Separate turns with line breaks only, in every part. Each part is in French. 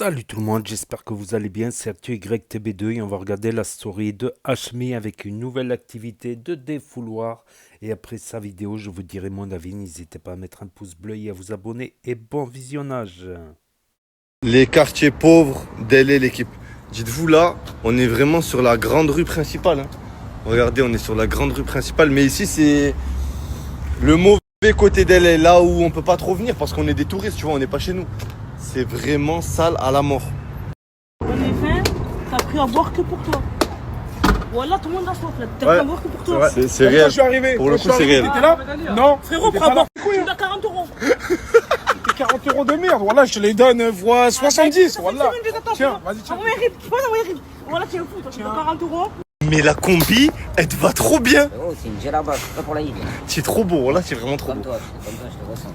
Salut tout le monde, j'espère que vous allez bien, c'est ActuYTB2 et on va regarder la story de Hashmi avec une nouvelle activité de défouloir. Et après sa vidéo, je vous dirai mon avis, n'hésitez pas à mettre un pouce bleu et à vous abonner et bon visionnage.
Les quartiers pauvres d'El l'équipe. Dites-vous là, on est vraiment sur la grande rue principale. Regardez, on est sur la grande rue principale, mais ici c'est le mauvais côté d'El, là où on peut pas trop venir parce qu'on est des touristes, tu vois, on n'est pas chez nous. C'est vraiment sale à la mort.
On est 20, t'as pris à boire que pour toi. Voilà, tout le monde a soif là. T'as pris à boire que pour toi.
C'est réel.
Je suis arrivé.
Pour le coup, c'est réel.
T'étais là? Non.
Frérot, prends à boire. Tu me dois 40 euros.
T'es 40 € de merde. Voilà, je te les donne fois 70. Voilà. Tiens, vas-y, tiens.
Voilà, tiens, fou. Tu me dois 40 euros.
Mais la combi, elle te va trop bien.
Oh, c'est une djellaba, c'est pas pour la Eid.
C'est trop beau, là, c'est vraiment trop
Comme
beau.
toi, je te ressens.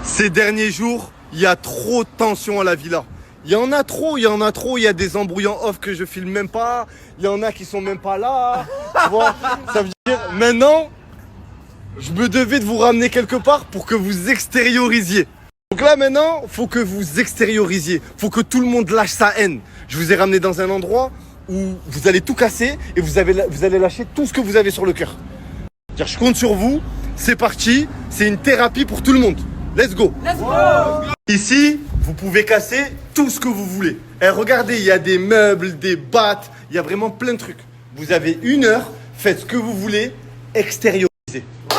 Ces derniers jours, il y a trop de tension à la villa. Il y en a trop. Il y a des embrouillants off que je filme même pas. Il y en a qui sont même pas là. Tu vois, ça veut dire, maintenant, je me devais de vous ramener quelque part pour que vous extériorisiez. Donc là, maintenant, faut que vous extériorisiez. Faut que tout le monde lâche sa haine. Je vous ai ramené dans un endroit où vous allez tout casser et vous allez lâcher tout ce que vous avez sur le cœur. Je compte sur vous. C'est parti. C'est une thérapie pour tout le monde. Let's go. Ici, vous pouvez casser tout ce que vous voulez. Et regardez, il y a des meubles, des battes, il y a vraiment plein de trucs. Vous avez 1 heure, faites ce que vous voulez, extériorisez.
On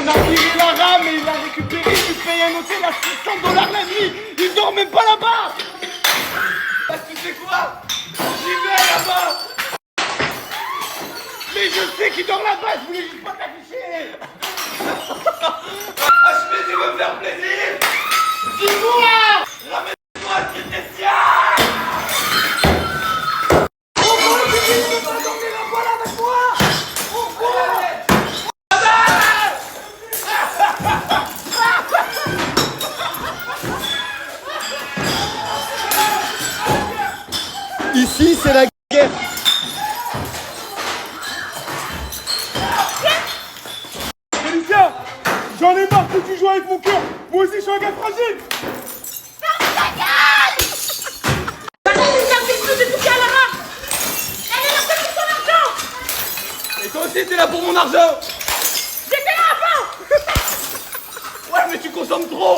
a viré la rame et il a récupéré. Il paye un hôtel à 600 $ la nuit. Il dort même pas là-bas. Tu sais quoi? J'y vais là-bas. Mais je sais qu'il dort là-bas. Je voulais juste pas t'afficher. Hashmi, tu veux me faire plaisir? Dis-moi! Ramène-moi ce Christian! Pourquoi tu veux pas dormir là-bas là avec moi? Pourquoi?
Ici, c'est la guerre.
Félicia, j'en ai marre que tu joues avec mon cœur. Moi aussi, je suis un gars fragile. Et toi aussi, t'es là pour mon argent.
J'étais là avant.
Ouais, mais tu consommes trop.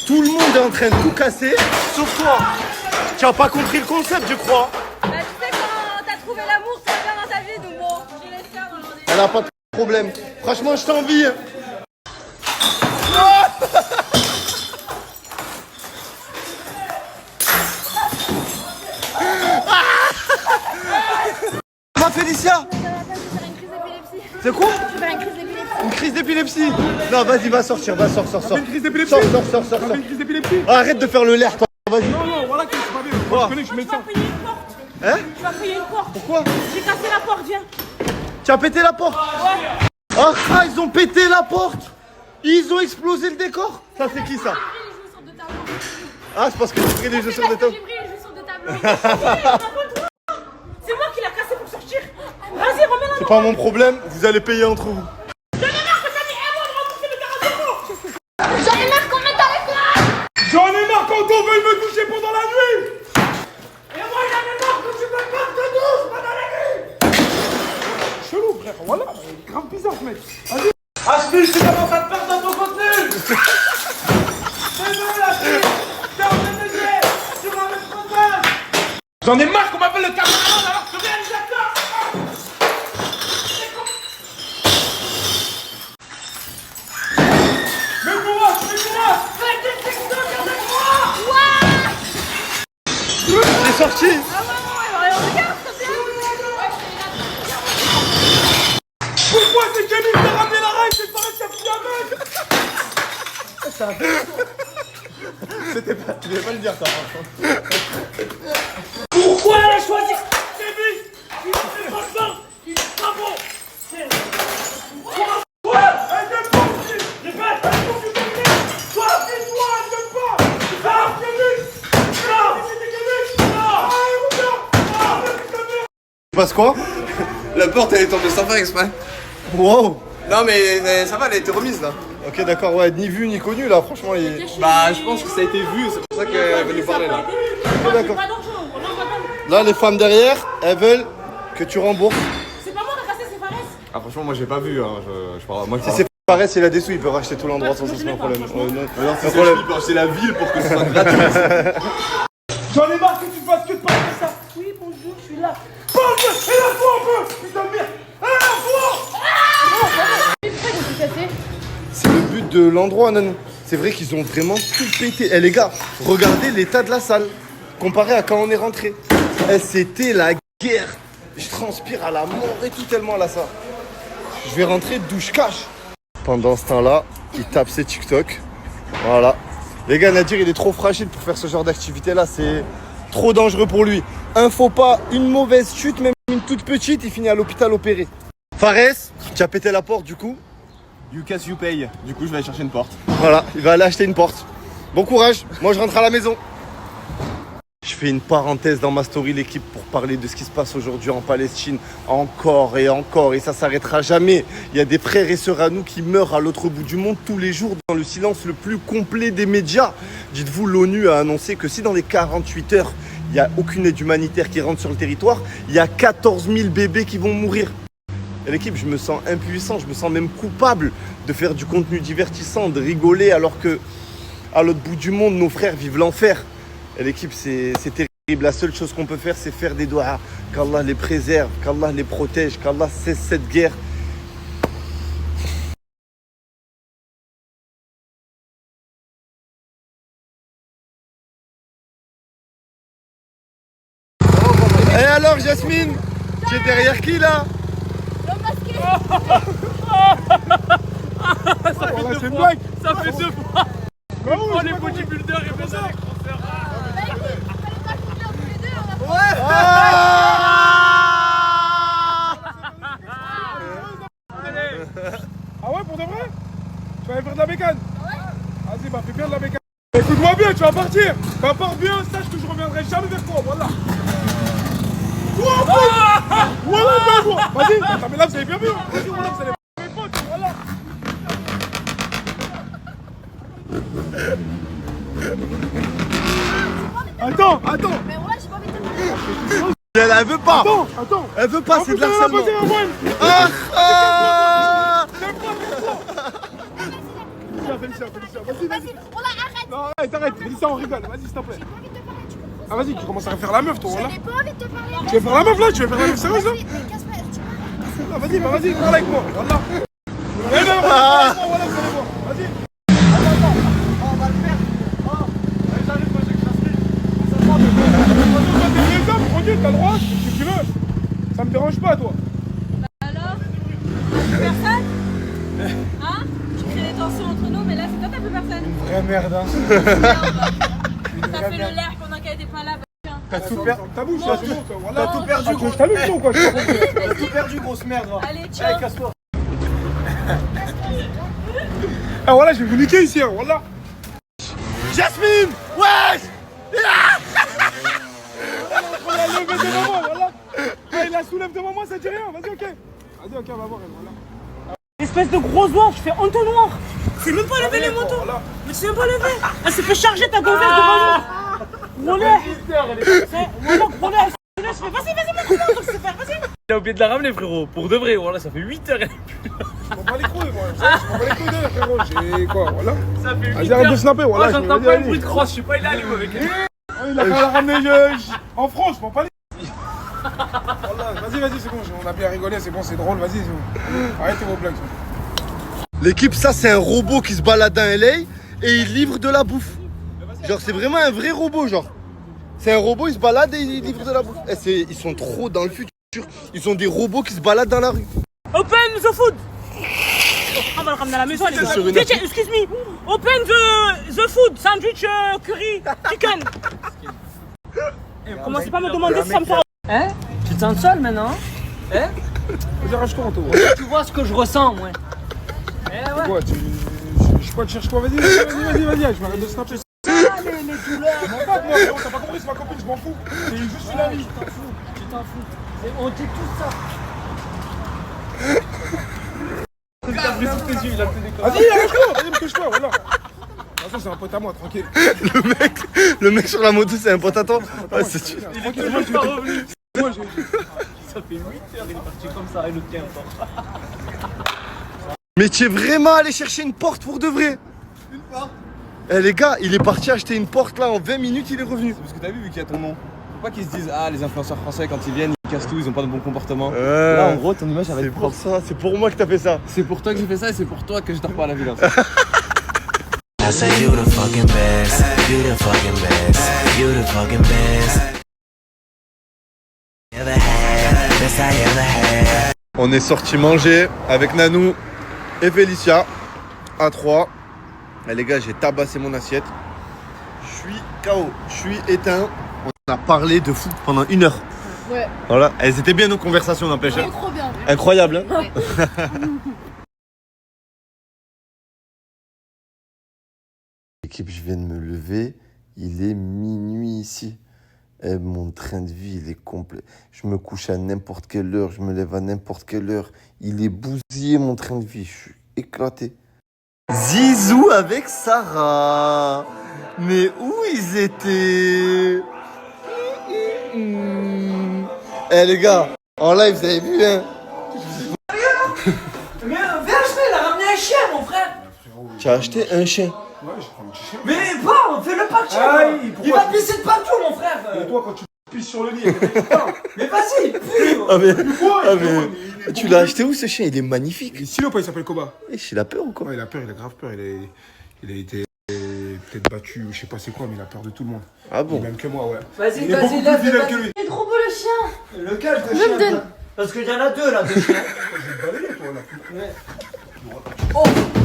Tout le monde est en train de tout casser, sauf toi. Tu n'as pas compris le concept, je crois.
Bah tu sais quand t'as trouvé l'amour, tu vas bien dans ta vie, donc bon, je laisse faire dans l'ordinaire.
Elle n'a pas de problème. Franchement, je t'envie. Ma Félicia,
Je vais faire une crise d'épilepsie.
c'est quoi?
Je vais faire une crise d'épilepsie.
Une crise d'épilepsie? Non, vas-y, va sortir, va, sors.
Une crise d'épilepsie.
Sors.
T'as fait une crise d'épilepsie.
Arrête de faire le l'air, toi. Vas-y.
Non, voilà que c'est pas bien. Moi, je connais, je suis
Tu vas
médecin.
payer une porte.
Hein?
Tu vas payer une porte.
Pourquoi?
J'ai cassé la porte, viens.
Tu as pété la porte? Ah, ils ont pété la porte. Ils ont explosé le décor. Ça, c'est qui ça? Ah, c'est parce que j'ai pris des chaussures de top.
J'ai pris les chaussures de tableau.
C'est moi qui l'ai cassé pour sortir. Vas-y, remets-la.
C'est pas mon problème, vous allez payer entre vous.
J'en ai marre que t'as mis 1 mois de rembourser mes 40 euros.
J'en ai marre qu'on mette avec moi.
J'en ai marre quand on veut me toucher pendant la nuit. Et moi, j'en ai marre que tu me pas de douche pendant la nuit. Chelou, frère, voilà. Grave bizarre, ce mec. Vas-y. Hashmi, tu commences à te perdre dans ton contenu. C'est bon, la fille. T'es en train de jouer. Tu ramènes trop de mal. J'en ai marre qu'on m'appelle le caméraman alors que je suis réalisateur. Mets-moi.
Faites des textos avec moi.
C'est sorti.
Regarde, s'il te plaît.
Pourquoi c'est Camille qui t'a ramené la règle? C'est pareil que t'as pris la meuf.
C'était pas, tu devais pas le dire, ça.
Pourquoi elle a choisi Davis? Il est pas bon. Il est pas bon. C'est...
Quoi? Elle est pas. Répète, elle est pas.
passe quoi?
La porte elle est tombée sans faire exprès.
Wow.
Non mais ça va, elle a été remise là.
Ok, d'accord, ouais, ni vu ni connu là, franchement.
Bah je pense que ça a été vu, c'est pour ça qu'elle va nous parler là.
Ok, d'accord. Là, les femmes derrière, elles veulent que tu rembourses.
C'est pas moi qui a cassé, c'est Fares.
Ah franchement moi j'ai pas vu, hein. Je parle, moi je
Si
parle.
c'est Fares, il a des sous, il peut racheter tout l'endroit sans aucun problème.
Alors si c'est lui, il peut acheter la ville pour que ce soit gratuit.
J'en ai marre que tu fasses que de parler de ça.
Oui, bonjour, je suis là.
Parle-moi, énerve-toi un peu. Putain de merde. Énerve-toi.
C'est le but de l'endroit, Nanou. C'est vrai qu'ils ont vraiment tout pété. Eh les gars, regardez l'état de la salle comparé à quand on est rentré. Eh, c'était la guerre. Je transpire à la mort et tout tellement là ça. Je vais rentrer douche cash. Pendant ce temps-là, il tape ses TikTok. Voilà. Les gars, Nadir, il est trop fragile pour faire ce genre d'activité là. C'est trop dangereux pour lui. Un faux pas, une mauvaise chute, même une toute petite, il finit à l'hôpital opéré. Fares, tu as pété la porte du coup.
You cash you pay. Du coup je vais aller chercher une porte.
Voilà, il va aller acheter une porte. Bon courage, moi je rentre à la maison. Je fais une parenthèse dans ma story l'équipe pour parler de ce qui se passe aujourd'hui en Palestine. Encore, et ça s'arrêtera jamais. Il y a des frères et sœurs à nous qui meurent à l'autre bout du monde tous les jours dans le silence le plus complet des médias. Dites-vous, l'ONU a annoncé que si dans les 48 heures, il n'y a aucune aide humanitaire qui rentre sur le territoire, il y a 14 000 bébés qui vont mourir. Et l'équipe, je me sens impuissant, je me sens même coupable de faire du contenu divertissant, de rigoler alors que à l'autre bout du monde, nos frères vivent l'enfer. Et l'équipe, c'est terrible. La seule chose qu'on peut faire, c'est faire des doigts. Qu'Allah les préserve, qu'Allah les protège, qu'Allah cesse cette guerre. Et alors, Jasmine, tu es derrière qui là?
L'homme masqué.
Voilà, c'est une blague.
Ça fait 2 fois.
Bah oui,
Oh les bodybuilders et les crosseurs.
Ah ouais, pour de vrai? Tu vas aller faire de la bécane? Vas-y, bah fais bien de la bécane. Écoute-moi bien, tu vas partir. Bah pars bien, sache que je reviendrai jamais vers toi, voilà. Voilà, ben bon. Vas-y, attends, mais là vous avez bien vu. Vas-y, voilà, vous allez voir mes potes, voilà. Attends.
Mais voilà, j'ai pas envie de te parler.
Elle veut pas.
Attends.
Elle veut pas, c'est de l'harcèlement.
Vas-y, Félicia, vas-y.
Voilà, arrête.
Non, arrête, Félicia, on rigole. Vas-y, s'il te plaît. Ah, vas-y, tu commences à faire la meuf, toi, voilà.
J'ai pas envie de te parler.
Tu veux faire la meuf, là? Tu veux faire la meuf sérieuse, là?
Casse-toi, tu
Ah, vas-y, parle avec moi, voilà. Eh non, voilà, vous allez voir. Vas-y. Attends, on va le faire. Allez, j'arrive, moi, j'ai que ça se fait. Ça se passe. T'es vieux homme, tranquille, t'as le droit, si tu veux. Ça me dérange pas, toi.
Alors? T'as plus personne? Hein? Tu crées des tensions entre nous, mais là, c'est toi, t'as plus personne.
Vraie merde, hein.
Ça fait le l'air pendant qu'elle était pas là.
T'as tout perdu. Ta bouche, là, voilà.
T'as tout perdu,
Je t'allume, toi, quoi.
T'as tout perdu, grosse merde.
Allez, ciao.
Casse-toi.
Ah, voilà, je vais vous niquer ici, hein, voilà.
Jasmine, wesh.
On l'a levé devant moi, voilà. Ah, il la soulève devant moi, ça dit rien. Vas-y, ok. Vas-y, ok, on va voir, elle, voilà.
Espèce de gros ours, je fais entonnoir. C'est même pas levé les motos.
Voilà.
Mais c'est même pas levé. Elle s'est fait charger ta gonzesse devant nous. Roulez. Voilà, roulez. Je fais vas-y, mon cousin, donc c'est faire, vas-y.
Il a oublié de la ramener, frérot. Pour de vrai, voilà, ça fait 8 heures.
Je m'en bats les couilles, moi. Je m'en bats les couilles d'eux, frérot. J'ai quoi, voilà.
Ça fait 8
Vas-y, arrête de snapper, voilà.
Oh, j'entends pas un bruit de crosse, je sais pas, il est allé où avec elle.
Il a fait la ramener en France, je m'en bats les couilles. Voilà, vas-y, c'est bon, on a bien rigolé, c'est bon, c'est drôle, vas-y. C'est bon. Arrêtez vos blagues.
L'équipe, ça c'est un robot qui se balade dans LA et il livre de la bouffe. Genre c'est vraiment un vrai robot, genre. C'est un robot, il se balade et il livre de la bouffe. Eh, ils sont trop dans le futur. Ils sont des robots qui se baladent dans la rue.
Open the food. On va le ramener à la maison, les gars.
sur une
Teacher, excuse me. Open the food. Sandwich, curry, chicken. Commencez pas à me demander si ça me fait.
Hein? Tu te sens seul maintenant? Hein?
Vas-y, arrache-toi, Anto.
Tu vois ce que je ressens, moi. Eh ouais.
Quoi, tu cherches quoi? Vas-y, je m'arrête de snapper.
Les douleurs.
Je m'en bats, moi, frérot, t'as pas compris, c'est ma copine, je m'en fous. C'est juste une amie.
Tu t'en fous. On dit tout ça.
Il a pris sous tes yeux, il a fait des
Vas-y, lâche-toi, vas-y, me touche-toi, voilà. De toute façon, c'est un pote à moi, tranquille.
Le mec sur la moto, c'est un pote à toi. Ouais, c'est
Il est toujours pas revenu. Ça fait 8 heures, il est parti comme ça et le tien encore.
Mais tu es vraiment allé chercher une porte pour de vrai?
Une porte.
Eh les gars, il est parti acheter une porte là, en 20 minutes, il est revenu.
Parce que t'as vu qu'il y a ton nom. Faut pas qu'ils se disent, ah, les influenceurs français, quand ils viennent, ils cassent tout, ils ont pas de bon comportement. Là, en gros, ton image, ça va
c'est
être
pour
propre.
ça, c'est pour moi que t'as fait ça.
C'est pour toi que j'ai fait ça et c'est pour toi que je dors pas à la villa.
I say you the fucking best, you the fucking best, you the fucking best. Ever had, best I ever had.
On est sorti manger avec Nanou et Félicia à 3. Et les gars, j'ai tabassé mon assiette. Je suis KO, je suis éteint. On a parlé de foot pendant 1 heure.
Ouais.
Voilà, elles étaient bien nos conversations, n'empêche.
C'est trop bien.
Incroyable, hein.
Ouais.
L'équipe, je viens de me lever, il est minuit ici. Et mon train de vie, il est complet. Je me couche à n'importe quelle heure, je me lève à n'importe quelle heure. Il est bousillé, mon train de vie, je suis éclaté.
Zizou avec Sarah. Mais où ils étaient? Eh les gars, en live, vous avez vu, hein?
Mais verse-le, il a ramené un chien, mon frère.
Tu as acheté un chien?
Ouais, j'ai pris un petit chien.
Mais pas, fais-le partir.
Aïe,
Il va pisser de partout, mon frère.
Et toi, quand tu pisses sur le lit, il y a quelqu'un qui parle.
Mais vas-y, pue.
Ah mais,
Quoi,
ah,
il est
mais tu l'as acheté où ce chien? Il est magnifique.
Et Silo, pas, il s'appelle Koba.
Il a peur ou quoi?
Ouais, il a peur, il a grave peur. Il a été peut-être battu, ou je sais pas c'est quoi, mais il a peur de tout le monde.
Ah bon?
Même que moi, ouais.
Vas-y,
Il est beaucoup
lève,
plus fidèle
vas-y.
que lui.
Il est trop beau le chien.
Lequel de
Je me
chien
donne.
toi Parce qu'il y en a deux là, de chiens.
Je vais te balayer, toi, là.
Non.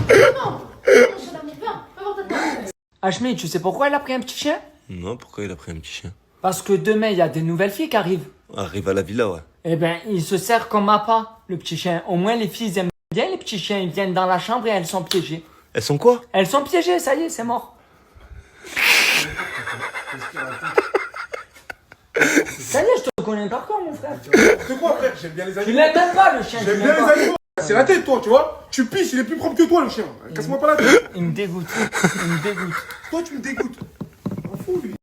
Je n'en ai pas. Pas voir ta tête.
Hachmi, tu sais pourquoi il a pris un petit chien?
Non, pourquoi il a pris un petit chien?
Parce que demain, il y a des nouvelles filles qui arrivent.
Arrive à la villa, ouais.
Eh ben, il se sert comme appât, le petit chien. Au moins, les filles aiment bien les petits chiens. Ils viennent dans la chambre et elles sont piégées.
Elles sont quoi?
Elles sont piégées, ça y est, c'est mort. Ça y est, je te connais par contre, mon frère.
C'est quoi, frère? J'aime bien les
Tu
animaux.
l'aimes même pas, le chien. tu
J'aime
l'aimes
bien
pas.
les animaux. C'est la tête, toi, tu vois. Tu pisses, il est plus propre que toi, le chien. Casse-moi pas la tête.
Il me dégoûte. Il me dégoûte.
Toi, tu me dégoûtes. M'en fous, lui.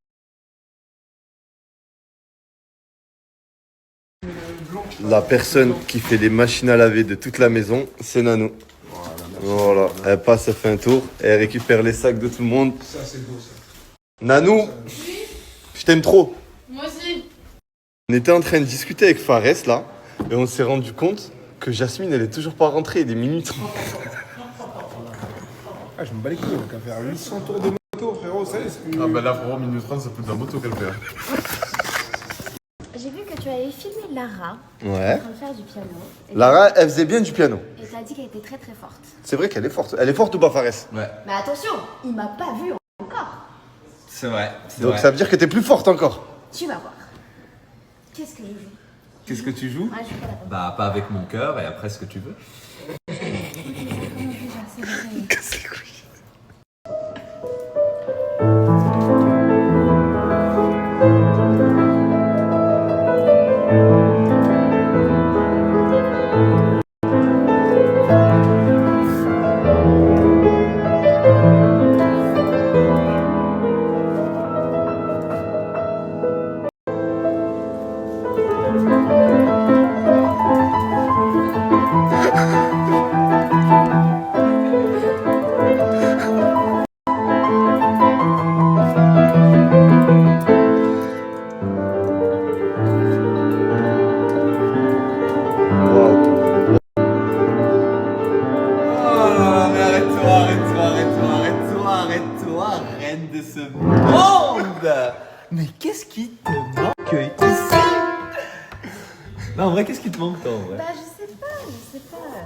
La personne qui fait les machines à laver de toute la maison, c'est Nanou. Voilà, elle passe, elle fait un tour, et elle récupère les sacs de tout le monde.
Ça, c'est beau, ça.
Nanou, je t'aime trop.
Moi aussi.
On était en train de discuter avec Fares là, et on s'est rendu compte que Jasmine, elle est toujours pas rentrée, il est minuit 30.
Ah, je me bats les couilles, on va faire 800 tours de moto, frérot, ça y est, c'est plus...
Ah, bah là, pour minute 30, c'est plus de la moto qu'elle fait.
J'ai vu que tu avais filmé Lara
Ouais.
en train de faire du piano. Et
Lara, elle faisait bien du piano.
Et t'as dit qu'elle était très très forte.
C'est vrai qu'elle est forte. Elle est forte ou pas, Fares?
Ouais.
Mais attention, il m'a pas vu encore.
C'est vrai.
Donc ça veut dire que t'es plus forte encore.
Tu vas voir. Qu'est-ce que je joue?
Qu'est-ce que tu joues?
Ah, je joue pas la peine.
Bah, pas avec mon cœur et après ce que tu veux.
Casse les couilles.
Reine de ce monde. Mais qu'est-ce qui te manque ici? Non, en vrai, qu'est-ce qui te manque, toi, en vrai?
Bah, je sais pas.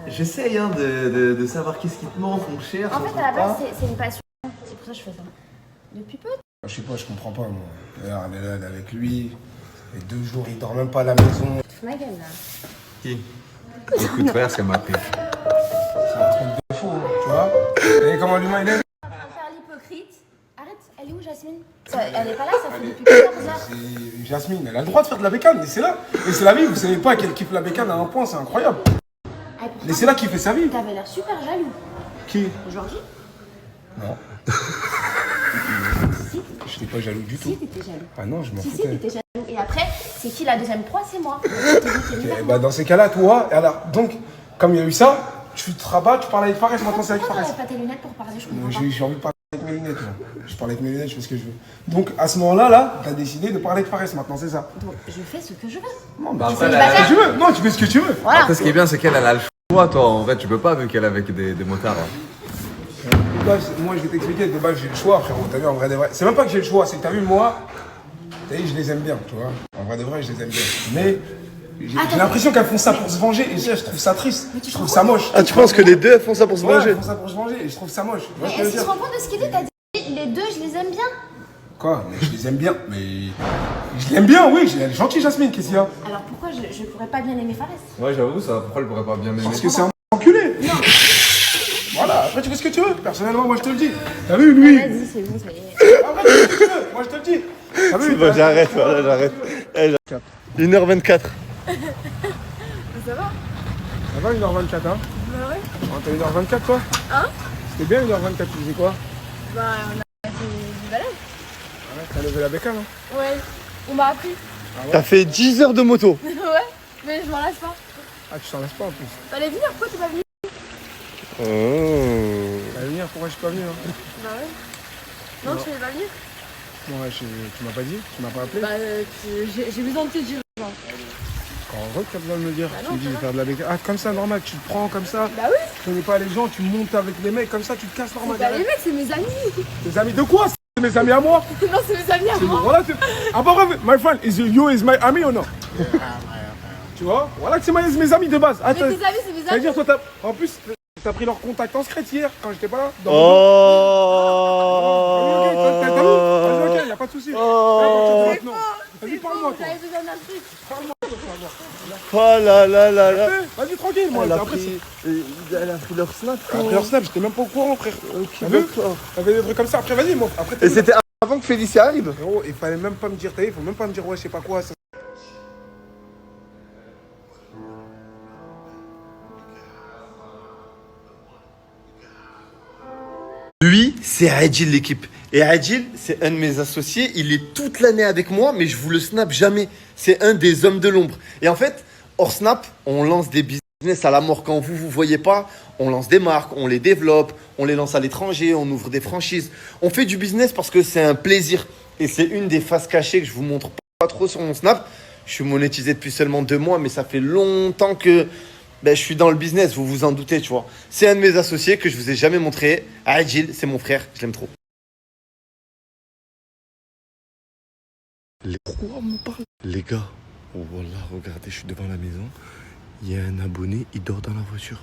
J'essaye hein, de savoir qu'est-ce qui te manque, on cherche.
En fait, à la base, c'est une passion. C'est pour ça que je fais ça. Depuis peu.
Je sais pas, je comprends pas, moi. D'ailleurs, elle est là, elle est avec lui. Ça fait 2 jours, il dort même pas à la maison.
Tu te fous ma gueule, là.
Qui? Écoute, frère, ce qu'elle m'a appris.
C'est un truc de fou, hein, tu vois. Et comment l'humain, il est?
On va faire l'hypocrite. Arrête, elle Elle est où, Jasmine? Elle est pas là, ça fait depuis 14 heures.
Jasmine, elle a le droit de faire de la bécane, laissez-la. Laissez-la vivre, vous savez pas qu'elle kiffe la bécane à un point, c'est incroyable. Laissez-la kiffer sa vie.
T'avais l'air super jaloux.
Qui?
Aujourd'hui?
Non.
Si.
Je n'étais pas jaloux du tout.
Si, t'étais jaloux.
Ah non, je m'en
Si,
foutais.
t'étais jaloux. Et après, c'est qui la deuxième proie? C'est moi.
Eh bah, dans ces cas-là, toi, alors, donc, comme il y a eu ça, tu te rabats, tu parles avec Fares, maintenant c'est avec
Pourquoi
Fares.
t'enlèves pas tes lunettes pour parler? Je comprends pas.
J'ai envie de parler avec mes lunettes, là. Je parle avec mes lunettes, je fais ce que je veux. Donc, à ce moment-là, là, t'as décidé de parler avec Fares maintenant, c'est ça?
Donc, je fais ce que je veux.
Non,
Bah,
tu fais
après,
ce que tu veux. Non, tu fais ce que tu veux.
Voilà.
Après, ce qui est bien, c'est qu'elle a le choix, toi. En vrai, tu peux pas, vu qu'elle est avec des motards. Hein.
De base, moi, je vais t'expliquer, de base, j'ai le choix, frérot. T'as vu, en vrai de vrai. C'est même pas que j'ai le choix, c'est que t'as vu, moi, t'as vu, je les aime bien, tu vois. En vrai de vrai, je les aime bien. Mais j'ai l'impression qu'elles font ça pour se venger, et ça, je trouve ça triste. Je trouve ça moche.
Ah, tu penses que les deux elles font ça pour se
Ouais,
venger?
elles font ça pour se venger, et je trouve ça moche. Tu vois
Mais
ce que je veux
est-ce que tu
dire?
te rends compte de ce qu'il dit? T'as dit les deux, je les aime bien.
Quoi? Mais je les aime bien, mais. Je l'aime bien, oui, elle est gentille, Jasmine, qu'est-ce qu'il y a?
Alors pourquoi je pourrais pas bien aimer Fares?
Ouais, j'avoue, ça. Pourquoi elle pourrait pas bien m'aimer?
Parce que c'est un enculé.
Non.
Voilà, après tu fais ce que tu veux. Personnellement, moi je te le dis. T'as vu, lui?
Vas-y, c'est bon, ça y est.
Après tu fais ce que tu veux, moi je te le dis. T'as vu?
Bon, j'arrête, voilà, j'arrête. 1h24.
Ça va?
Ça va 1h24, hein?
Bah ouais.
Oh, t'as 1h24 toi?
Hein?
C'était bien 1h24, tu faisais quoi?
Bah on a fait du balai.
Ouais, t'as levé la bécane, hein?
Ouais. On m'a appris.
T'as fait 10 heures de moto.
Ouais. Mais je m'en lasse pas.
Ah, tu t'en laisses pas en plus.
Fallait venir, pourquoi t'es pas venu?
T'allais venir, pourquoi je suis pas venu, hein?
Bah ouais. Non, tu n'es pas venu?
Ouais, tu m'as pas dit? Tu m'as pas appelé?
Bah j'ai besoin de te dire.
Quand on voit que t'as besoin de me dire,
Bah
tu
non,
me dis
ça
je vais
va.
faire de la bécane. Ah, comme ça, normal, tu te prends comme ça.
Bah oui.
Tu connais pas les gens, tu montes avec les mecs comme ça, tu te casses normal.
C'est pas les mecs, c'est mes amis.
Tes amis de quoi? C'est mes amis à moi?
Non, c'est mes amis à moi.
Voilà, ah bah bref, my friend, you is my ami ou non? Tu vois? Voilà que c'est mes amis de base.
Mais tes amis, c'est mes
Ça veut
amis.
dire, toi, en plus, t'as pris leur contact en secret hier, quand j'étais pas là. Dans
Oh.
T'as vu? Vas-y, ok, y'a pas de soucis. Vas-y, parle-moi, toi.
J'avais besoin d'un truc.
Oh là là là là.
Vas-y, tranquille, moi.
Elle a
Après,
pris, elle a pris leur snap.
Après leur snap, j'étais même pas au courant, frère. T'as vu? T'avais des trucs comme ça. Après, vas-y, moi. Après,
Et c'était avant que Félicia arrive.
Frérot, il fallait même pas me dire, t'as vu, faut même pas me dire, ouais, je sais pas quoi. Ça...
Lui, c'est Adil l'équipe. Et Adil, c'est un de mes associés. Il est toute l'année avec moi, mais je vous le snap jamais. C'est un des hommes de l'ombre. Et en fait, hors snap, on lance des business à la mort. Quand vous voyez pas, on lance des marques, on les développe, on les lance à l'étranger, on ouvre des franchises. On fait du business parce que c'est un plaisir. Et c'est une des faces cachées que je vous montre pas trop sur mon snap. Je suis monétisé depuis seulement 2 mois, mais ça fait longtemps que je suis dans le business, vous vous en doutez, tu vois. C'est un de mes associés que je vous ai jamais montré. Adil, c'est mon frère, je l'aime trop. Pourquoi on me parle? Les gars, oh voilà, regardez, je suis devant la maison. Il y a un abonné, il dort dans la voiture.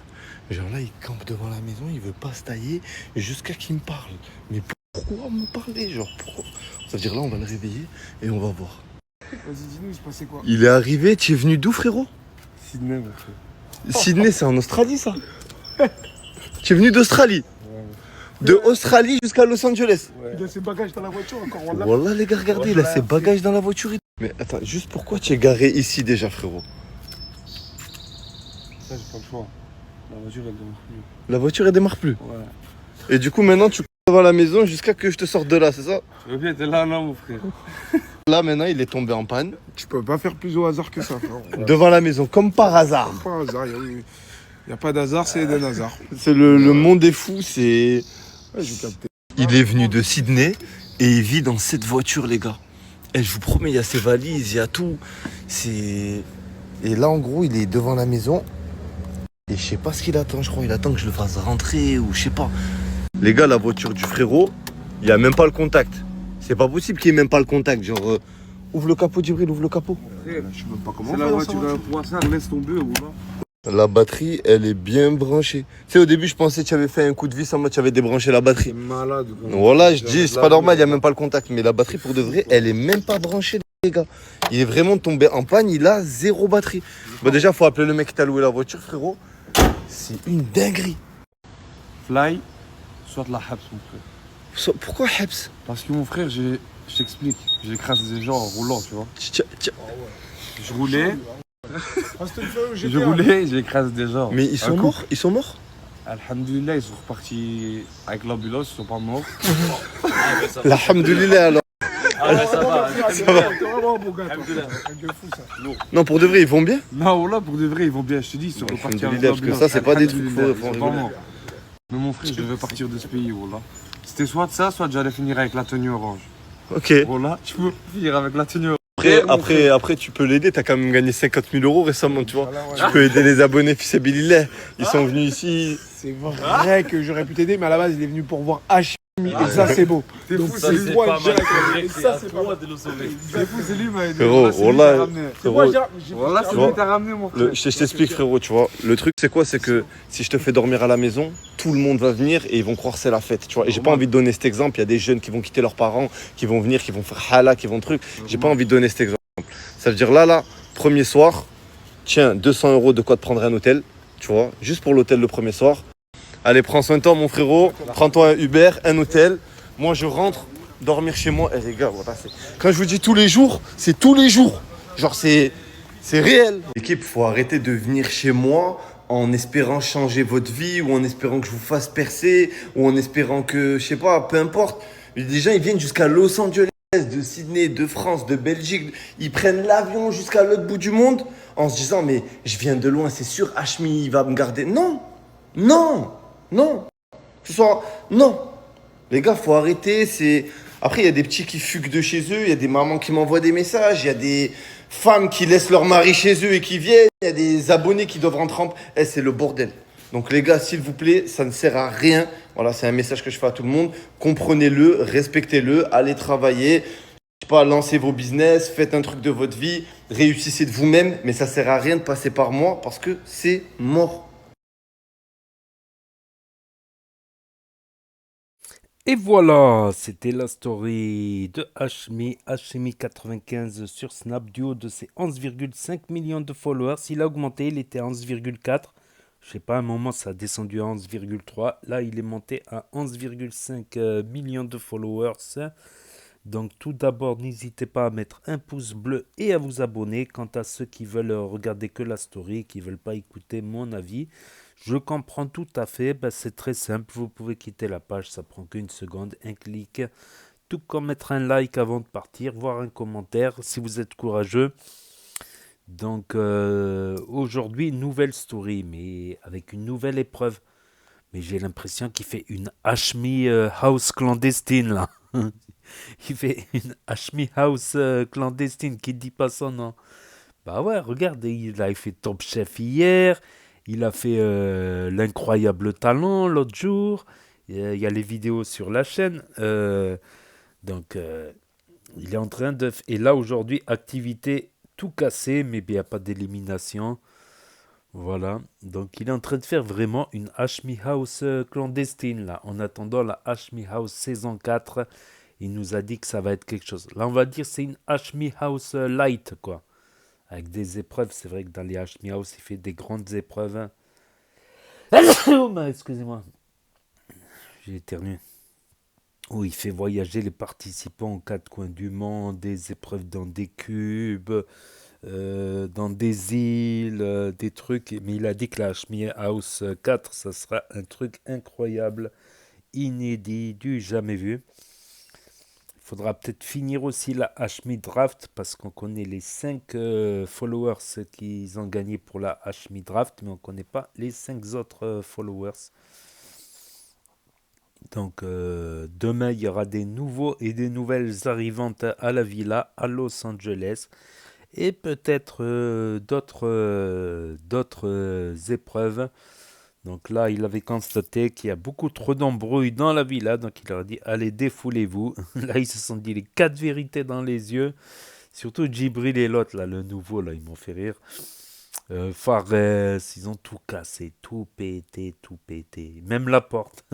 Genre là, il campe devant la maison, il veut pas se tailler jusqu'à qu'il me parle. Mais pourquoi me parler? Genre, pourquoi? Ça veut dire là, on va le réveiller et on va voir.
Vas-y, dis-nous, il se passait quoi?
Il est arrivé, tu es venu d'où, frérot?
Sydney, mon frère.
Sydney, c'est en Australie, ça? Tu es venu d'Australie? De Australie jusqu'à Los Angeles?
Il a ses bagages dans la voiture encore.
Voilà, les gars, regardez, il a ses bagages dans la voiture. Mais attends, juste pourquoi tu es garé ici déjà, frérot?
Ça, j'ai pas le choix. La voiture, elle démarre plus.
La voiture, elle démarre plus?
Ouais.
Et du coup, maintenant, tu devant la maison jusqu'à que je te sorte de là, c'est ça?
Tu bien, t'es là, non, mon frère.
Là, maintenant, il est tombé en panne.
Tu peux pas faire plus au hasard que ça, frérot.
Devant la maison, comme par hasard.
Pas un hasard, il n'y a pas d'hasard, c'est des hasards.
C'est le monde des fous, c'est...
Ouais, j'ai capté.
Il est venu de Sydney et il vit dans cette voiture, les gars. Et je vous promets, il y a ses valises, il y a tout. Et là, en gros, il est devant la maison. Et je sais pas ce qu'il attend, je crois. Il attend que je le fasse rentrer ou je sais pas. Les gars, la voiture du frérot, il n'y a même pas le contact. C'est pas possible qu'il n'y ait même pas le contact. Genre, ouvre le capot, Djibril, ouvre le capot.
Je sais même pas comment. C'est la voiture à un poisson, laisse tomber ou là.
La batterie, elle est bien branchée. Tu sais, au début, je pensais que tu avais fait un coup de vis en mode tu avais débranché la batterie.
C'est malade.
Voilà, je dis, c'est pas normal, il n'y a même pas le contact. Mais la batterie, pour de vrai, elle est même pas branchée, les gars. Il est vraiment tombé en panne, il a 0 batterie. Bon, déjà, faut appeler le mec qui t'a loué la voiture, frérot. C'est une dinguerie.
Fly, soit la habs, mon frère.
Pourquoi Hebs?
Parce que mon frère, je t'explique, j'ai écrasé des gens en roulant, tu vois. Je roulais, j'ai écrasé des gens.
Mais ils sont morts? Ils sont morts?
Alhamdoulilah, ils sont repartis avec l'ambulance, ils sont pas morts.
Alhamdoulilah alors.
Ah ouais, ça va.
T'es vraiment un bon gars, toi.
Non, pour de vrai, ils vont bien?
Non, là, pour de vrai, ils vont bien, je te dis, ils sont repartis avec
Alhamdoulilah, parce que
l'ambulance.
ça, c'est pas des trucs faut
Alhamdoulilah, ils sont pas
rigoler.
morts. Mais mon frère, je devais partir de ce pays, voilà. C'était soit ça, soit j'allais finir avec la tenue orange.
Ok.
Voilà, tu peux finir avec la tenue orange.
Après, tu peux l'aider, t'as quand même gagné 50 000 euros récemment, tu vois. Tu peux aider les abonnés Fissabilillah. Ils sont venus ici.
C'est vrai que j'aurais pu t'aider, mais à la base, il est venu pour voir Hachmi, et ça, c'est beau. Donc,
Ça,
c'est
c'est
moi,
pas mal.
et ça, c'est pas mal.
de le sauver.
C'est fou, c'est lui, mais.
Frérot,
Voilà,
wallah,
c'est lui qui t'a ramené, mon frère.
Je t'explique frérot, tu vois. Le truc c'est quoi? C'est que si je te fais dormir à la maison, tout le monde va venir et ils vont croire que c'est la fête, tu vois. Et j'ai pas envie de donner cet exemple. Il y a des jeunes qui vont quitter leurs parents, qui vont venir, qui vont faire hala, qui vont truc. J'ai pas envie de donner cet exemple. Ça veut dire là, premier soir, tiens, 200 € de quoi te prendre un hôtel, tu vois, juste pour l'hôtel le premier soir. Allez, prends soin de toi mon frérot, prends-toi un Uber, un hôtel. Moi je rentre dormir chez moi. Eh les gars, voilà, quand je vous dis tous les jours, c'est tous les jours. Genre c'est réel. L'équipe, faut arrêter de venir chez moi en espérant changer votre vie ou en espérant que je vous fasse percer ou en espérant que, je sais pas, peu importe. Les gens ils viennent jusqu'à Los Angeles, de Sydney, de France, de Belgique. Ils prennent l'avion jusqu'à l'autre bout du monde en se disant mais je viens de loin, c'est sûr Hachmi il va me garder. Non, non, non. Ce soir, non. Les gars, faut arrêter. Après, il y a des petits qui fuguent de chez eux, il y a des mamans qui m'envoient des messages, il y a des femmes qui laissent leur mari chez eux et qui viennent, il y a des abonnés qui doivent rentrer en... c'est le bordel. Donc les gars, s'il vous plaît, ça ne sert à rien. Voilà, c'est un message que je fais à tout le monde. Comprenez-le, respectez-le, allez travailler. Je sais pas, lancez vos business, faites un truc de votre vie, réussissez de vous-même, mais ça sert à rien de passer par moi parce que c'est mort.
Et voilà, c'était la story de Hachmi95 sur Snap, du haut de ses 11,5 millions de followers. Il a augmenté, il était à 11,4. Je sais pas, à un moment ça a descendu à 11,3. Là, il est monté à 11,5 millions de followers. Donc tout d'abord, n'hésitez pas à mettre un pouce bleu et à vous abonner. Quant à ceux qui veulent regarder que la story, qui ne veulent pas écouter mon avis, je comprends tout à fait, c'est très simple, vous pouvez quitter la page, ça prend qu'une seconde, un clic, tout comme mettre un like avant de partir, voir un commentaire si vous êtes courageux. Donc aujourd'hui, nouvelle story, mais avec une nouvelle épreuve. Mais j'ai l'impression qu'il fait une Hachmi House clandestine là. Il fait une Hachmi House clandestine, qui ne dit pas son nom. Bah ouais, regarde, il a fait Top Chef hier. Il a fait l'incroyable talent l'autre jour. Il y a les vidéos sur la chaîne. Donc, il est en train de... Et là, aujourd'hui, activité tout cassé, mais il n'y a pas d'élimination. Voilà. Donc, il est en train de faire vraiment une Hachmi House clandestine, là. En attendant la Hachmi House saison 4, il nous a dit que ça va être quelque chose. Là, on va dire que c'est une Hachmi House light, quoi. Avec des épreuves, c'est vrai que dans les Hachmi House, il fait des grandes épreuves. Hein. Excusez-moi, j'ai éternué. Où il fait voyager les participants aux quatre coins du monde, des épreuves dans des cubes, dans des îles, des trucs. Mais il a dit que la Hachmi House 4, ça sera un truc incroyable, inédit, du jamais vu. Il faudra peut-être finir aussi la Hachmi Draft parce qu'on connaît les 5 followers qu'ils ont gagné pour la Hachmi Draft, mais on ne connaît pas les 5 autres followers. Donc demain, il y aura des nouveaux et des nouvelles arrivantes à la villa à Los Angeles et peut-être d'autres épreuves. Donc là, il avait constaté qu'il y a beaucoup trop d'embrouilles dans la villa, donc il leur a dit « Allez, défoulez-vous ». Là, ils se sont dit les 4 vérités dans les yeux. Surtout Djibril et l'autre, là, le nouveau, là, ils m'ont fait rire. Fares, ils ont tout cassé, tout pété. Même la porte.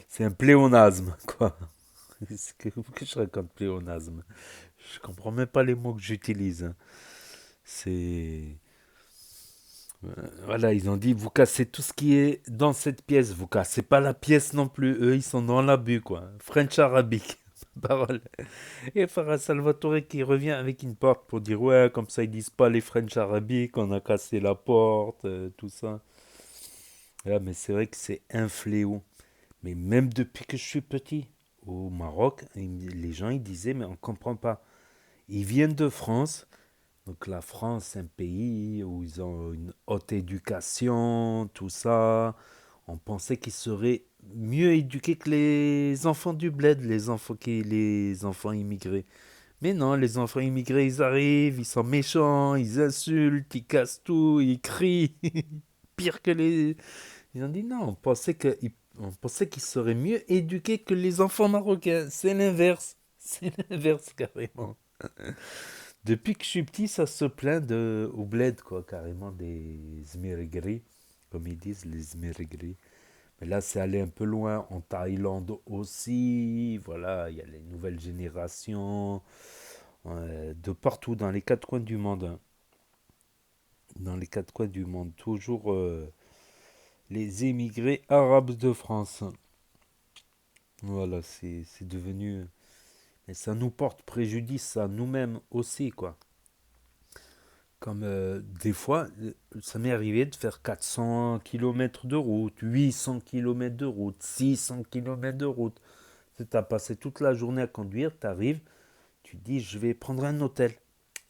C'est un pléonasme, quoi. Que je raconte pléonasme? Je comprends même pas les mots que j'utilise. C'est... Voilà, ils ont dit, vous cassez tout ce qui est dans cette pièce, vous cassez pas la pièce non plus. Eux, ils sont dans l'abus, quoi. French arabique. Parole. Et Farah Salvatore qui revient avec une porte pour dire, ouais, comme ça, ils disent pas les French arabiques, on a cassé la porte, tout ça. Ah, mais c'est vrai que c'est un fléau. Mais même depuis que je suis petit, au Maroc, les gens, ils disaient, mais on comprend pas. Ils viennent de France. Donc la France, c'est un pays où ils ont une haute éducation, tout ça. On pensait qu'ils seraient mieux éduqués que les enfants du bled, les enfants immigrés. Mais non, les enfants immigrés, ils arrivent, ils sont méchants, ils insultent, ils cassent tout, ils crient. Pire que les... Ils ont dit non, on pensait qu'ils seraient mieux éduqués que les enfants marocains. C'est l'inverse. C'est l'inverse carrément. Depuis que je suis petit, ça se plaint au bled, quoi, carrément des zmirigri, comme ils disent, les zmirigri. Mais là, c'est allé un peu loin. En Thaïlande aussi, voilà, il y a les nouvelles générations, de partout, dans les quatre coins du monde, hein. Dans les quatre coins du monde, toujours les émigrés arabes de France. Voilà, c'est devenu... Et ça nous porte préjudice à nous-mêmes aussi, quoi. Comme des fois, ça m'est arrivé de faire 400 km de route, 800 km de route, 600 km de route. Tu as passé toute la journée à conduire, tu arrives, tu dis je vais prendre un hôtel.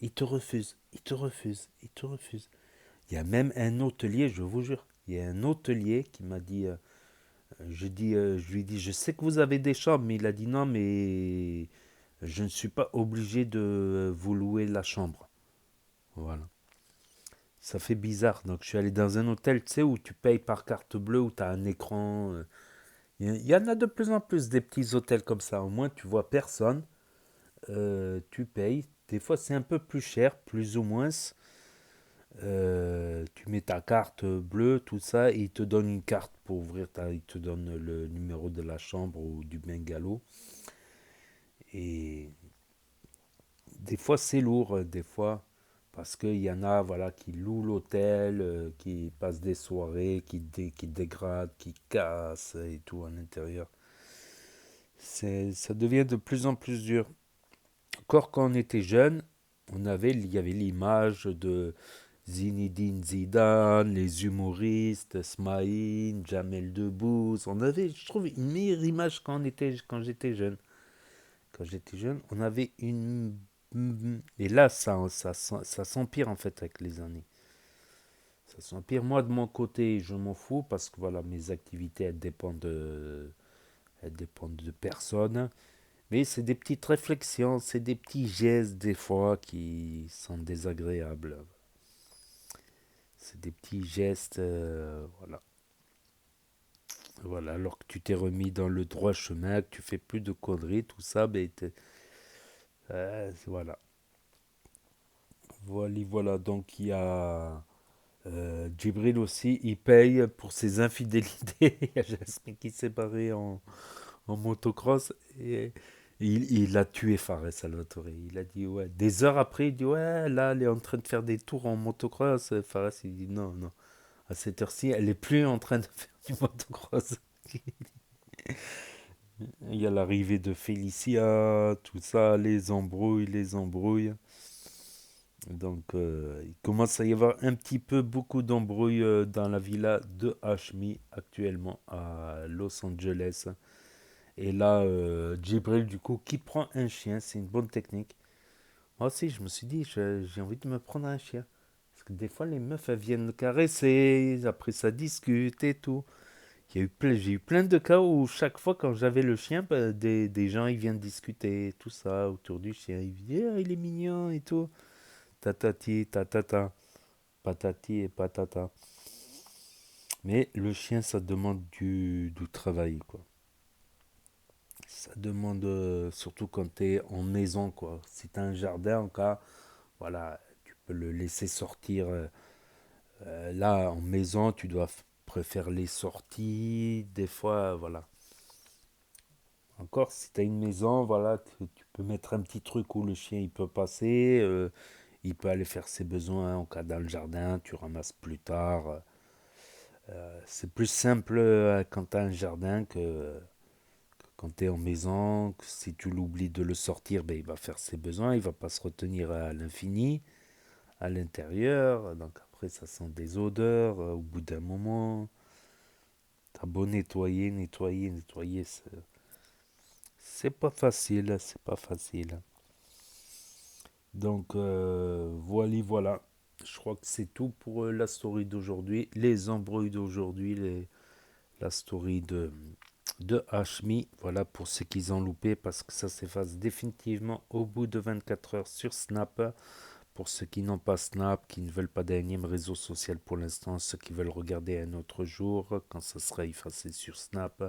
Il te refuse, il te refuse, il te refuse. Il y a même un hôtelier, je vous jure, il y a un hôtelier qui m'a dit, je lui ai dit, je sais que vous avez des chambres, mais il a dit non, mais je ne suis pas obligé de vous louer la chambre. Voilà. Ça fait bizarre. Donc, je suis allé dans un hôtel, tu sais, où tu payes par carte bleue, où tu as un écran. Il y en a de plus en plus des petits hôtels comme ça. Au moins, tu vois personne. Tu payes. Des fois, c'est un peu plus cher, plus ou moins. Tu mets ta carte bleue, tout ça, et ils te donnent une carte pour ouvrir ils te donnent le numéro de la chambre ou du bungalow. Et des fois, c'est lourd. Des fois. Parce qu'il y en a voilà, qui louent l'hôtel, qui passent des soirées, qui dégradent, qui cassent et tout à l'intérieur. Ça devient de plus en plus dur. Encore quand on était jeune, il y avait l'image de Zinedine Zidane, les humoristes, Smaïn, Jamel Debbouze. On avait, je trouve, une meilleure image quand j'étais jeune. Quand j'étais jeune, on avait une... Et là, ça s'empire en fait avec les années. Ça s'empire. Moi, de mon côté, je m'en fous parce que voilà, mes activités, elles dépendent de personne. Mais c'est des petites réflexions, c'est des petits gestes des fois qui sont désagréables. C'est des petits gestes, voilà. Voilà, alors que tu t'es remis dans le droit chemin, que tu fais plus de conneries, tout ça, ben, voilà. Voilà, donc il y a Djibril aussi, il paye pour ses infidélités. Il y a Jasmine qui s'est barré en motocross et il a tué Fares Salvatore. Il a dit, ouais, des heures après, il dit, ouais, là, elle est en train de faire des tours en motocross. Fares, il dit, non, non, à cette heure-ci, elle est plus en train de faire du motocross. Il y a l'arrivée de Félicia, tout ça, les embrouilles, les embrouilles. Donc, il commence à y avoir un petit peu beaucoup d'embrouilles dans la villa de Hashmi actuellement à Los Angeles. Et là, Djibril, du coup, qui prend un chien, c'est une bonne technique. Moi aussi, je me suis dit, j'ai envie de me prendre un chien. Parce que des fois, les meufs, elles viennent me caresser, après ça discute et tout. J'ai eu plein de cas où chaque fois, quand j'avais le chien, bah, des gens, ils viennent discuter, tout ça, autour du chien. Ils disent, ah, il est mignon et tout. Tatati, tatata, patati et patata. Mais le chien, ça demande du travail, quoi. Ça demande, surtout quand tu es en maison, quoi. Si tu as un jardin, en cas, voilà, tu peux le laisser sortir. Là, en maison, tu dois préférer les sorties. Des fois, voilà. Encore, si tu as une maison, voilà, tu peux mettre un petit truc où le chien il peut passer. il peut aller faire ses besoins en cas dans le jardin, tu ramasses plus tard. C'est plus simple quand tu as un jardin que quand tu es en maison. Que si tu l'oublies de le sortir, ben, il va faire ses besoins, il va pas se retenir à l'infini, à l'intérieur. Donc après, ça sent des odeurs au bout d'un moment. T'as beau nettoyer, nettoyer, nettoyer, c'est pas facile, c'est pas facile. Donc voilà. Je crois que c'est tout pour la story d'aujourd'hui, les embrouilles d'aujourd'hui, la story de Hashmi. Voilà pour ceux qui ont loupé, parce que ça s'efface définitivement au bout de 24 heures sur Snap. Pour ceux qui n'ont pas Snap, qui ne veulent pas d'énième réseau social pour l'instant, ceux qui veulent regarder un autre jour, quand ça sera effacé sur Snap.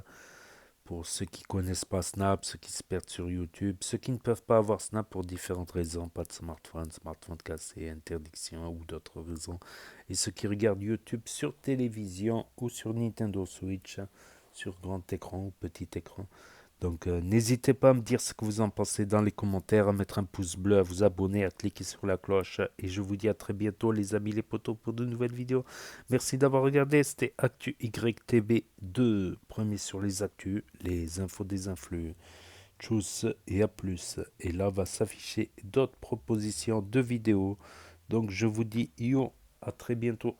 Pour ceux qui connaissent pas Snap, ceux qui se perdent sur YouTube, ceux qui ne peuvent pas avoir Snap pour différentes raisons, pas de smartphone cassé, interdiction ou d'autres raisons, et ceux qui regardent YouTube sur télévision ou sur Nintendo Switch, sur grand écran ou petit écran. Donc n'hésitez pas à me dire ce que vous en pensez dans les commentaires, à mettre un pouce bleu, à vous abonner, à cliquer sur la cloche. Et je vous dis à très bientôt les amis les potos pour de nouvelles vidéos. Merci d'avoir regardé, c'était Actu YTB2, premier sur les actus, les infos des influx. Tchuss et à plus. Et là va s'afficher d'autres propositions de vidéos. Donc je vous dis yo, à très bientôt.